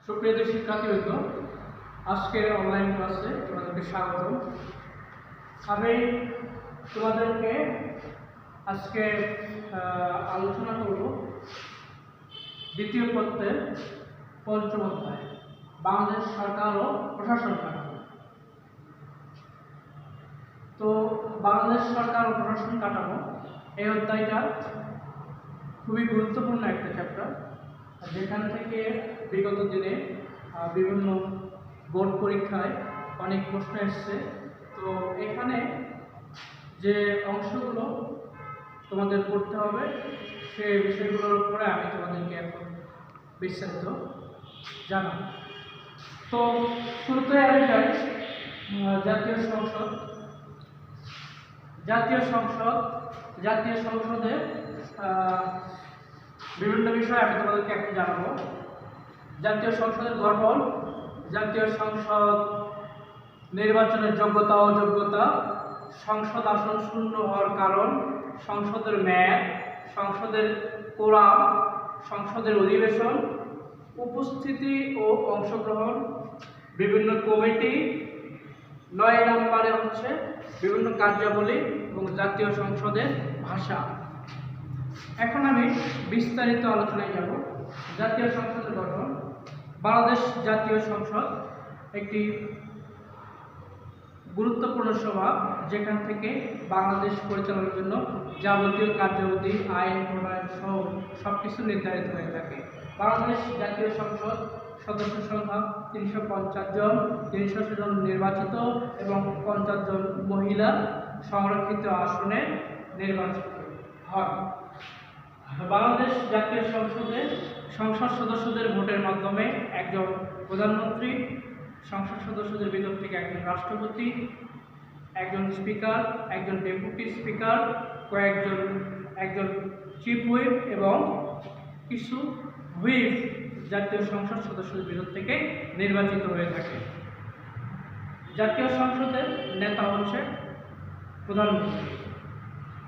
সুপ্রিয় শিক্ষার্থীবৃন্দ, আজকের অনলাইন ক্লাসে তোমাদেরকে স্বাগত। আমি তোমাদেরকে আজকে আলোচনা করব দ্বিতীয় পত্রের পঞ্চম অধ্যায়, বাংলাদেশ সরকার ও প্রশাসন কাঠামো। তো বাংলাদেশ সরকার ও প্রশাসন কাঠামো এই অধ্যায়টা খুবই গুরুত্বপূর্ণ একটা চ্যাপ্টার, যেখান থেকে বিগত দিনে বিভিন্ন বোর্ড পরীক্ষায় অনেক প্রশ্ন এসছে। তো এখানে যে অংশগুলো তোমাদের পড়তে হবে সেই বিষয়গুলোর উপরে আমি তোমাদেরকে এখন বিস্তারিত জানাব। তো শুরুতে আমি যাই জাতীয় সংসদ। জাতীয় সংসদে বিভিন্ন বিষয় আমি তোমাদেরকে এখন জানাবো। জাতীয় সংসদের গঠন, জাতীয় সংসদ নির্বাচনের যোগ্যতা অযোগ্যতা, সংসদ আসন শূন্য হওয়ার কারণ, সংসদের মেয়াদ, সংসদের কোরাম, সংসদের অধিবেশন, উপস্থিতি ও অংশগ্রহণ, বিভিন্ন কমিটি, 9 নম্বরে হচ্ছে বিভিন্ন কার্যাবলী এবং জাতীয় সংসদের ভাষা। এখন আমি বিস্তারিত আলোচনায় যাব। জাতীয় সংসদের গঠন। বাংলাদেশ জাতীয় সংসদ একটি গুরুত্বপূর্ণ সভা, যেখান থেকে বাংলাদেশ পরিচালনার জন্য যাবতীয় কার্যাবলী, আইন প্রণয়ন সহ সবকিছু নির্ধারিত হয়ে থাকে। বাংলাদেশ জাতীয় সংসদ সদস্য সংখ্যা 350 জন, 300 জন নির্বাচিত এবং 50 জন মহিলা সংরক্ষিত আসনে নির্বাচিত হয়। বাংলাদেশ জাতীয় সংসদে সংসদ সদস্যদের ভোটের মাধ্যমে একজন প্রধানমন্ত্রী, সংসদ সদস্যদের ভিতর থেকে একজন রাষ্ট্রপতি, একজন স্পিকার, একজন ডেপুটি স্পিকার, একজন চিফ হুইপ এবং কিছু হুইপ জাতীয় সংসদ সদস্যদের ভিতর থেকে নির্বাচিত হয়ে থাকে। জাতীয় সংসদের নেতা হচ্ছে প্রধানমন্ত্রী।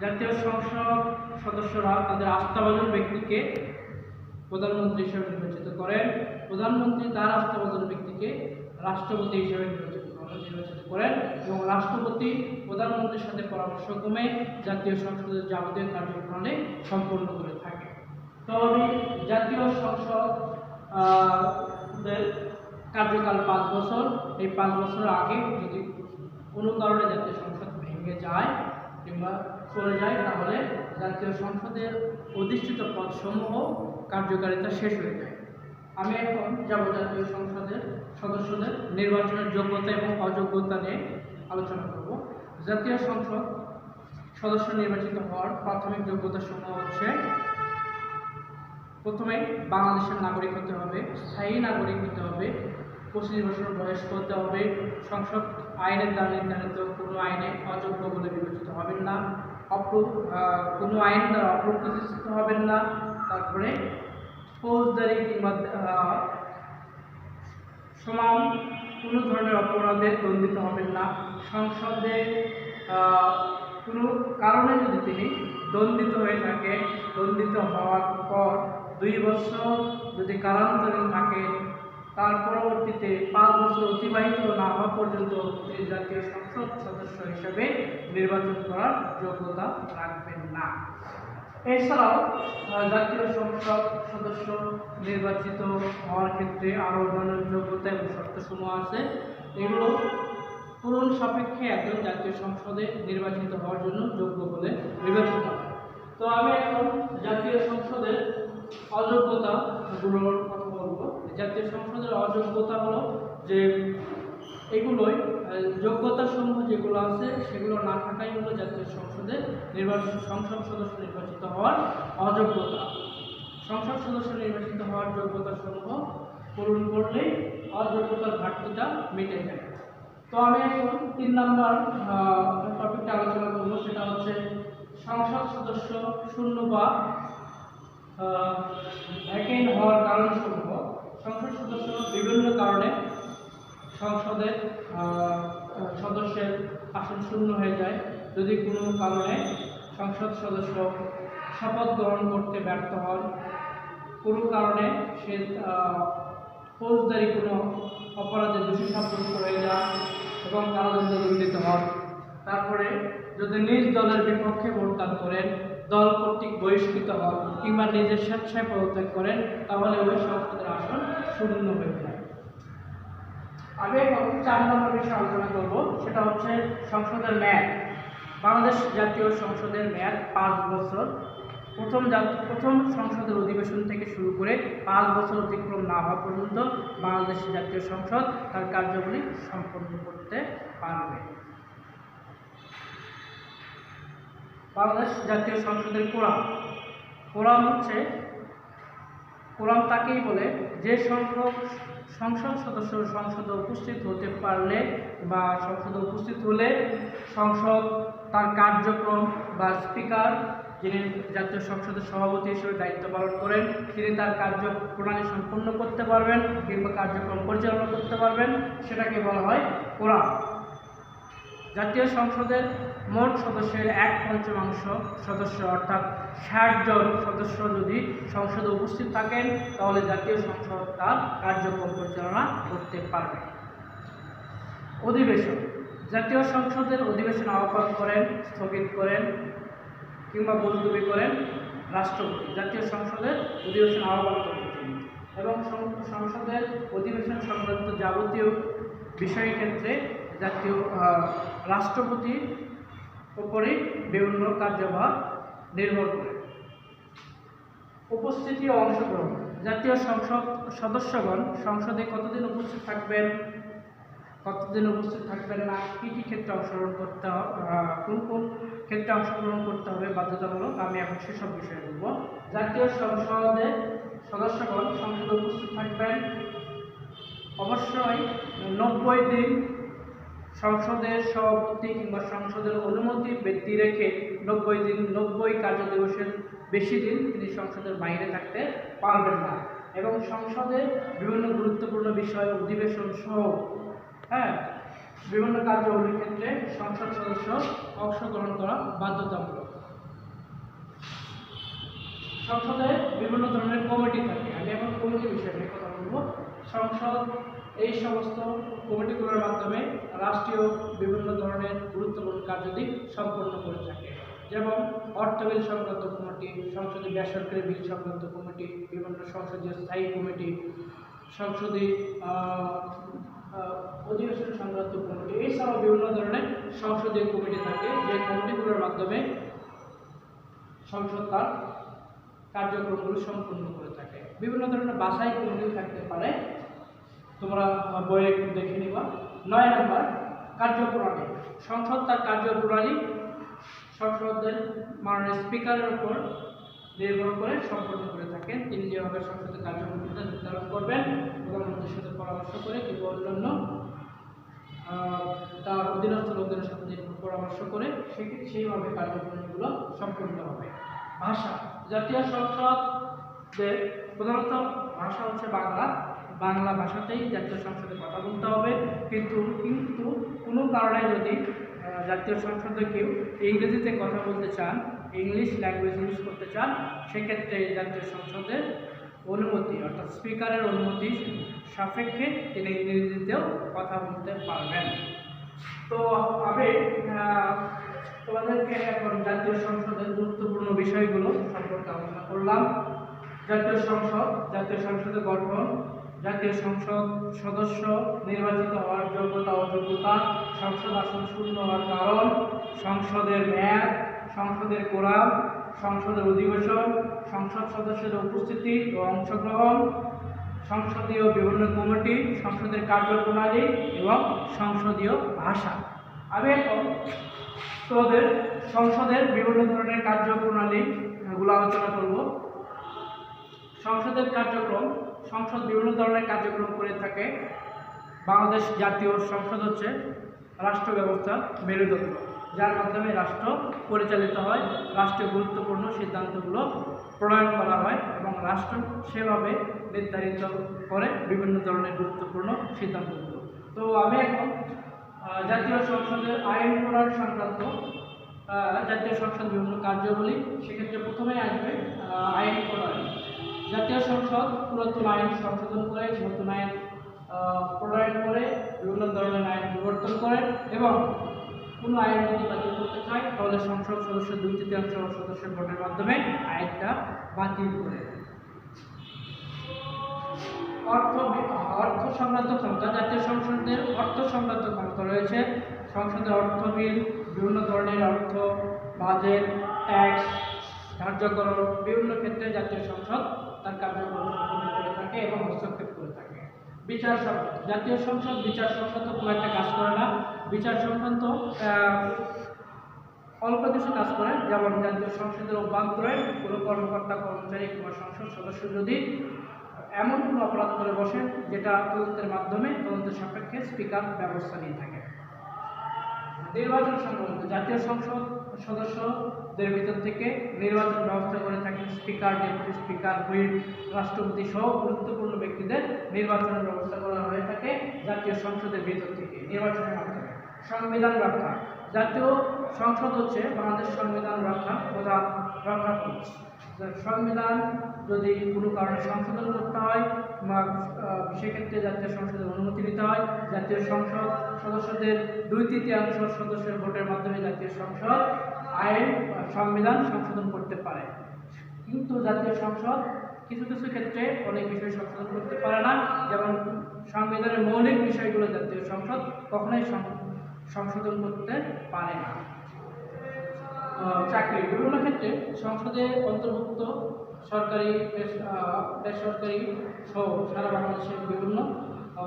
জাতীয় সংসদ সদস্যরা তাদের আস্থাভাজন ব্যক্তিকে প্রধানমন্ত্রী হিসেবে নির্বাচিত করেন। প্রধানমন্ত্রী তার আস্থাভাজন ব্যক্তিকে রাষ্ট্রপতি হিসেবে নির্বাচিত করেন এবং রাষ্ট্রপতি প্রধানমন্ত্রীর সাথে পরামর্শক্রমে জাতীয় সংসদের যাবতীয় কার্যপ্রণালী সম্পন্ন করে থাকে। তো আমি জাতীয় সংসদ কার্যকাল 5 বছর। এই 5 বছরের আগে যদি কোনো কারণে জাতীয় সংসদ ভেঙে যায় কিংবা চলে যায়, তাহলে জাতীয় সংসদের অধিষ্ঠিত পদসমূহ কার্যকারিতা শেষ হয়ে যায়। আমি এখন যাব জাতীয় সংসদের সদস্যদের নির্বাচনের যোগ্যতা এবং অযোগ্যতা নিয়ে আলোচনা করব। জাতীয় সংসদ সদস্য নির্বাচিত হওয়ার প্রাথমিক যোগ্যতা সমূহ হচ্ছে: প্রথমে বাংলাদেশের নাগরিক হতে হবে, স্থায়ী নাগরিক হতে হবে, 25 বছর বয়স্ক হতে হবে, সংসদ আইনের দ্বারা নির্ধারিত কোনো আইনে অযোগ্য বলে বিবেচিত হবেন না, কোনো আইন দ্বারা অপ্রতিষ্ঠিত হবেন না, তারপরে ফৌজদারি কিংবা সমান কোনো ধরনের অপরাধে দণ্ডিত হবেন না, সংসদে কোনো কারণে যদি তিনি দণ্ডিত হয়ে থাকে, দণ্ডিত হওয়ার পর 2 বছর যদি কারান্তরীণ থাকেন, তার পরবর্তীতে 5 বছর অতিবাহিত না হওয়া পর্যন্ত তিনি জাতীয় সংসদ সদস্য হিসেবে নির্বাচন করার যোগ্যতা রাখবেন না। এছাড়াও জাতীয় সংসদ সদস্য নির্বাচিত হওয়ার ক্ষেত্রে আরও অন্যান্য যোগ্যতা এবং শর্তসমূহ আছে। এগুলো পূরণ সাপেক্ষে একজন জাতীয় সংসদে নির্বাচিত হওয়ার জন্য যোগ্য বলে বিবেচিত হয়। তো আমি এখন জাতীয় সংসদের অযোগ্যতাগুলোর কথা বলবো। জাতীয় সংসদের অযোগ্যতা হলো যে এগুলোই যোগ্যতা সমূহ যেগুলো আছে সেগুলো না থাকাই হলো জাতীয় সংসদে সংসদ সদস্য নির্বাচিত হওয়ার অযোগ্যতা। সংসদ সদস্য নির্বাচিত হওয়ার যোগ্যতা সমূহ পূরণ করলেই অযোগ্যতার ঘাটতিটা মিটে যায়। তো আমি এখন 3 নম্বর টপিকটা আলোচনা করবো, সেটা হচ্ছে সংসদ সদস্য শূন্য বা ভ্যাকেন্ট হওয়ার কারণসমূহ। সংসদ সদস্য বিভিন্ন কারণে সংসদের সদস্যের আসন শূন্য হয়ে যায়। যদি কোনো কারণে সংসদ সদস্য শপথ গ্রহণ করতে ব্যর্থ হন, কোনো কারণে সে ফৌজদারি কোনো অপরাধে দোষী সাব্যস্ত হয়ে যান এবং কারাদণ্ডে দণ্ডিত হন, তারপরে যদি নিজ দলের বিপক্ষে ভোটদান করেন, দল কর্তৃক বহিষ্কৃত হন কিংবা নিজের স্বেচ্ছায় পদত্যাগ করেন, তাহলে ওই সংসদের আসন শূন্য হয়ে যায়। আমি এখন 4 নম্বর বিষয়ে আলোচনা করব, সেটা হচ্ছে সংসদের মেয়াদ। বাংলাদেশ জাতীয় সংসদের মেয়াদ 5 বছর। প্রথম সংসদের অধিবেশন থেকে শুরু করে 5 বছর অতিক্রম না হওয়া পর্যন্ত বাংলাদেশ জাতীয় সংসদ তার কার্যাবলী সম্পন্ন করতে পারবে। বাংলাদেশ জাতীয় সংসদের কোরাম কোরাম তাকেই বলে যে সংখ্যক সংসদ সদস্য সংসদে উপস্থিত হতে পারলে বা সংসদে উপস্থিত হলে সংসদ তার কার্যক্রম বা স্পিকার, যিনি জাতীয় সংসদের সভাপতি হিসেবে দায়িত্ব পালন করেন, তিনি তার কার্যপ্রণালী সম্পন্ন করতে পারবেন কিংবা কার্যক্রম পরিচালনা করতে পারবেন, সেটাকে বলা হয় কোরাম। জাতীয় সংসদের মোট সদস্যের 1/5 সদস্য অর্থাৎ 60 জন সদস্য যদি সংসদে উপস্থিত থাকেন, তাহলে জাতীয় সংসদ তার কার্যক্রম পরিচালনা করতে পারবে। অধিবেশন। জাতীয় সংসদের অধিবেশন আহ্বান করেন, স্থগিত করেন কিংবা মুলতবি করেন রাষ্ট্রপতি। জাতীয় সংসদের অধিবেশন আহ্বান করেন তিনি, এবং সংসদের অধিবেশন সংক্রান্ত যাবতীয় বিষয়ের ক্ষেত্রে জাতীয় রাষ্ট্রপতির উপরে বিভিন্ন কার্যভার নির্ভর করে। উপস্থিতি ও অংশগ্রহণ। জাতীয় সংসদ সদস্যগণ সংসদে কতদিন উপস্থিত থাকবেন, কতদিন উপস্থিত থাকবেন না, কী কী ক্ষেত্রে অংশগ্রহণ করতে হবে, কোন ক্ষেত্রে অংশগ্রহণ করতে হবে বাধ্যতামূলক, আমি এখন সেসব বিষয়ে বলব। জাতীয় সংসদের সদস্যগণ সংসদে উপস্থিত থাকবেন অবশ্যই 90 দিন। সংসদের সভাপতি কিংবা সংসদের অনুমতি ব্যক্তি রেখে 90 দিন, 90 কার্য দিবসের বেশি দিন তিনি সংসদের বাইরে থাকতে পারবেন না, এবং সংসদে বিভিন্ন গুরুত্বপূর্ণ বিষয় অধিবেশন সহ বিভিন্ন কার্যাবলীর ক্ষেত্রে সংসদ সদস্য অংশগ্রহণ করা বাধ্যতামূলক। সংসদে বিভিন্ন ধরনের কমিটি থাকে, আমি এখন কমিটি বিষয়ে নিয়ে কথা বলবো। সংসদ এই সমস্ত কমিটিগুলোর মাধ্যমে রাষ্ট্রীয় বিভিন্ন ধরনের গুরুত্বপূর্ণ কার্যাদি সম্পন্ন করে থাকে, যেমন অর্থ বিল সংক্রান্ত কমিটি, সংসদীয় বেসরকারি বিল সংক্রান্ত কমিটি, বিভিন্ন সংসদীয় স্থায়ী কমিটি, সংসদীয় অধিবেশন সংক্রান্ত কমিটি, এছাড়াও বিভিন্ন ধরনের সংসদীয় কমিটি থাকে, যে কমিটিগুলোর মাধ্যমে সংসদ তার কার্যক্রমগুলো সম্পন্ন করে থাকে। বিভিন্ন ধরনের বাছাই কমিটি থাকতে পারে, তোমরা বইয়ে একটু দেখে নিবা। 9 নম্বর কার্যপ্রণালী। সংসদ তার কার্যপ্রণালী সংসদের মাননীয় স্পিকারের উপর নির্ভর করে সম্পন্ন করে থাকেন। তিনি যেভাবে সংসদের কার্যক্রমটা নির্ধারণ করবেন, প্রধানমন্ত্রীর সাথে পরামর্শ করে কিংবা অন্যান্য তার অধীনস্থ লোকদের সাথে পরামর্শ করে সেইভাবে কার্যক্রমগুলো সম্পন্ন হবে। ভাষা। জাতীয় সংসদের প্রধানত ভাষা হচ্ছে বাংলা ভাষাতেই জাতীয় সংসদে কথা বলতে হবে, কিন্তু কোনো কারণে যদি জাতীয় সংসদে কেউ ইংরেজিতে কথা বলতে চান, ইংলিশ ল্যাঙ্গুয়েজ ইউজ করতে চান, সেক্ষেত্রে জাতীয় সংসদের অনুমতি অর্থাৎ স্পিকারের অনুমতি সাপেক্ষে তিনি ইংরেজিতেও কথা বলতে পারবেন। তো আমি তোমাদেরকে এখন জাতীয় সংসদের গুরুত্বপূর্ণ বিষয়গুলো সম্পর্কে আলোচনা করলাম। জাতীয় সংসদের গঠন, জাতীয় সংসদ সদস্য নির্বাচিত হওয়ার যোগ্যতা অযোগ্যতা, সংসদ আসন শূন্য হওয়ার কারণ, সংসদের মেয়াদ, সংসদের কোরাম, সংসদের অধিবেশন, সংসদ সদস্যদের উপস্থিতি ও অংশগ্রহণ, সংসদীয় বিভিন্ন কমিটি, সংসদের কার্যপ্রণালী এবং সংসদীয় ভাষা। আমি এখন তোমাদের সংসদের বিভিন্ন ধরনের কার্যপ্রণালীগুলো আলোচনা করব। সংসদের কার্যক্রম। সংসদ বিভিন্ন ধরনের কার্যক্রম করে থাকে। বাংলাদেশ জাতীয় সংসদ হচ্ছে রাষ্ট্র ব্যবস্থার মেরুদণ্ড, যার মাধ্যমে রাষ্ট্র পরিচালিত হয়, রাষ্ট্রীয় গুরুত্বপূর্ণ সিদ্ধান্তগুলো প্রণয়ন করা হয় এবং রাষ্ট্র সেভাবে নির্ধারিত করে বিভিন্ন ধরনের গুরুত্বপূর্ণ সিদ্ধান্তগুলো। তো আমি এখন জাতীয় সংসদের আইন প্রণয়ন সংক্রান্ত জাতীয় সংসদ বিভিন্ন কার্যাবলী, সেক্ষেত্রে প্রথমেই আসবে আইন প্রণয়ন। জাতীয় সংসদ পুরাতন আইন সংশোধন করে নতুন আইন প্রণয়ন করে বিভিন্ন ধরনের আইন বিবর্তন করেন এবং কোনো আইন যদি বাতিল করতে চায় তাহলে সংসদ সদস্য 2/3 সদস্যের ভোটের মাধ্যমে আইনটা বাতিল করে। অর্থ সংক্রান্ত ক্ষমতা, জাতীয় সংসদের অর্থ সংক্রান্ত ক্ষমতা রয়েছে। সংসদের অর্থ বিল, বিভিন্ন ধরনের অর্থ, বাজেট, ট্যাক্স ধার্যকরণ বিভিন্ন ক্ষেত্রে জাতীয় সংসদ তার কার্যক্রম সম্পন্ন করে থাকে এবং হস্তক্ষেপ করে থাকে। বিচার সংসদ, জাতীয় সংসদ বিচার সংক্রান্ত খুব একটা কাজ করে না। বিচার সংক্রান্ত অল্প কিছু কাজ করে, যেমন জাতীয় সংসদের অভ্যন্তরে কোনো কর্মকর্তা, কর্মচারী কিংবা সংসদ সদস্য যদি এমন কোনো অপরাধ করে বসেন যেটা তদন্তের মাধ্যমে তদন্তের সাপেক্ষে স্পিকার ব্যবস্থা নিয়ে থাকে। নির্বাচন সংক্রান্ত, জাতীয় সংসদ সদস্যদের ভিতর থেকে নির্বাচন ব্যবস্থা করে থাকেন স্পিকার, ডেপুটি স্পিকার, হুইপ, রাষ্ট্রপতি সহ গুরুত্বপূর্ণ ব্যক্তিদের নির্বাচনের ব্যবস্থা করা হয়ে থাকে জাতীয় সংসদের ভিতর থেকে নির্বাচনের মাধ্যমে। সংবিধান রক্ষা, জাতীয় সংসদ হচ্ছে বাংলাদেশ সংবিধান রক্ষা। সংবিধান যদি কোনো কারণে সংশোধন করতে হয় বা সেক্ষেত্রে জাতীয় সংসদের অনুমতি নিতে হয়। জাতীয় সংসদ সদস্যদের 2/3 সদস্যের ভোটের মাধ্যমে জাতীয় সংসদ সংবিধান সংশোধন করতে পারে। কিন্তু জাতীয় সংসদ কিছু কিছু ক্ষেত্রে অনেক বিষয় সংশোধন করতে পারে না, যেমন সংবিধানের মৌলিক বিষয়গুলো জাতীয় সংসদ কখনোই সংশোধন করতে পারে না। চাকরি, বিভিন্ন ক্ষেত্রে সংসদে অন্তর্ভুক্ত সরকারি, বেসরকারি সহ সারা বাংলাদেশের বিভিন্ন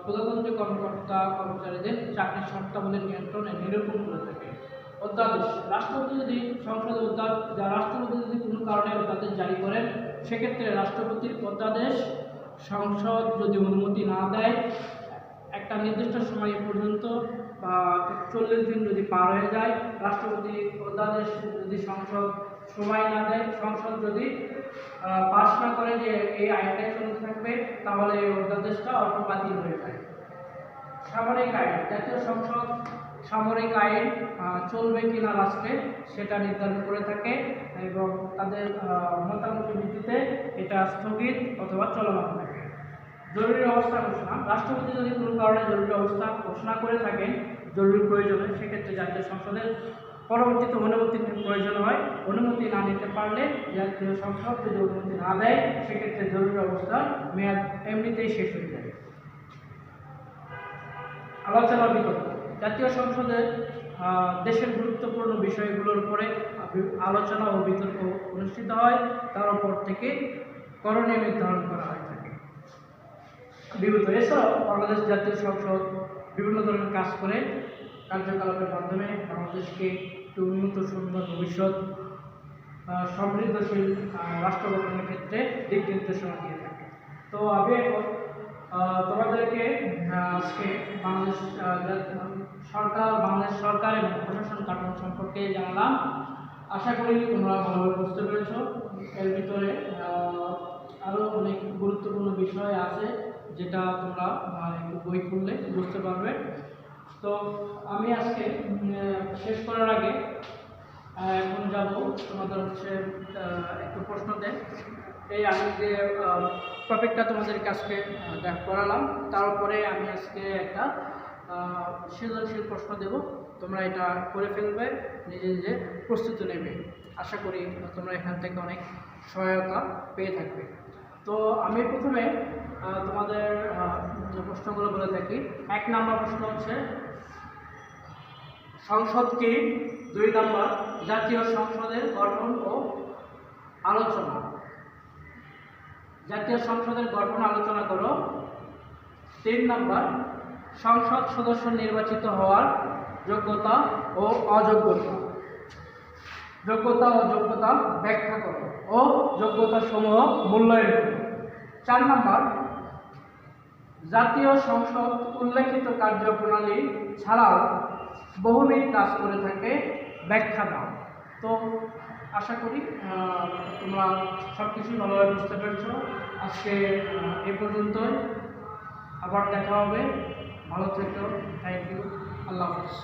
প্রজাতন্ত্রী কর্মকর্তা কর্মচারীদের চাকরির শর্তাবলীর নিয়ন্ত্রণে নিরূপণ করে থাকে। অধ্যাদেশ, রাষ্ট্রপতি যদি রাষ্ট্রপতি যদি কোনো কারণে অধ্যাদেশ জারি করেন, সেক্ষেত্রে রাষ্ট্রপতির অধ্যাদেশ সংসদ যদি অনুমতি না দেয়, একটা নির্দিষ্ট সময় পর্যন্ত বা 40 দিন যদি পার হয়ে যায়, রাষ্ট্রপতি অধ্যাদেশ যদি সংসদ সময় না দেয়, সংসদ যদি পাস না করে যে এই আইনটাই চলতে থাকবে, তাহলে এই অধ্যাদেশটা বাতিল হয়ে যায়। সামরিক আইন, জাতীয় সংসদ সামরিক আইন চলবে কিনা রাষ্ট্রে সেটা নির্ধারণ করে থাকে এবং তাদের মতামতের ভিত্তিতে এটা স্থগিত অথবা চলমান থাকে। জরুরি অবস্থা ঘোষণা, রাষ্ট্রপতি যদি কোনো কারণে জরুরি অবস্থা ঘোষণা করে থাকেন জরুরি প্রয়োজনে, সেক্ষেত্রে জাতীয় সংসদের পরবর্তীতে অনুমতির প্রয়োজন হয়। অনুমতি না নিতে পারলে জাতীয় সংসদ যদি অনুমতি না দেয়, সেক্ষেত্রে জরুরি অবস্থার মেয়াদ এমনিতেই শেষ হয়ে যায়। আলোচনা বিতর্ক, জাতীয় সংসদের দেশের গুরুত্বপূর্ণ বিষয়গুলোর উপরে আলোচনা ও বিতর্ক অনুষ্ঠিত হয়, তার উপর থেকে করণীয় নির্ধারণ করা হয় থাকে। এছাড়াও বাংলাদেশ জাতীয় সংসদ বিভিন্ন ধরনের কাজ করে, কার্যকলাপের মাধ্যমে বাংলাদেশকে একটু উন্নত সুন্দর ভবিষ্যৎ সমৃদ্ধশীল রাষ্ট্র গঠনের ক্ষেত্রে দিক নির্দেশনা দিয়ে থাকে। তো আমি এখন তোমাদেরকে আজকে বাংলাদেশ সরকার এবং প্রশাসন কাঠামো সম্পর্কে জানালাম। আশা করি তোমরা ভালোভাবে বুঝতে পেরেছ। এর ভিতরে আরও অনেক গুরুত্বপূর্ণ বিষয় আছে যেটা তোমরা একটু বই খুললে বুঝতে পারবে। তো আমি আজকে শেষ করার আগে এখন যাব তোমাদের একটু প্রশ্ন দেয়। এই আমি যে টপিকটা তোমাদেরকে আজকে করালাম, তার উপরে আমি আজকে একটা সৃজনশীল প্রশ্ন দেব, তোমরা এটা করে ফেলবে, নিজে নিজে প্রস্তুতি নেবে। আশা করি তোমরা এখান থেকে অনেক সহায়তা পেয়ে থাকবে। তো আমি প্রথমে তোমাদের যে প্রশ্নগুলো বলে থাকি। 1 নম্বর প্রশ্ন হচ্ছে সংসদ কি? 2 নম্বর জাতীয় সংসদের গঠন ও আলোচনা। জাতীয় সংসদের গঠন আলোচনা করো। 3 নম্বর সংসদ সদস্য নির্বাচিত হওয়ার যোগ্যতা ও অযোগ্যতা। যোগ্যতা ও অযোগ্যতা ব্যাখ্যা করো ও যোগ্যতা সমূহ মূল্যায়ন করো। 4 নম্বর জাতীয় সংসদ উল্লেখিত কার্যপ্রণালী ছাড়াও বহুবিধ কাজ করে থাকে, ব্যাখ্যা দাও। তো আশা করি তোমরা সব কিছুই ভালোভাবে বুঝতে পেরেছ। আজকে এ পর্যন্তই, আবার দেখা হবে। ভালো থেকো। Thank you. আল্লাহ হাফেজ।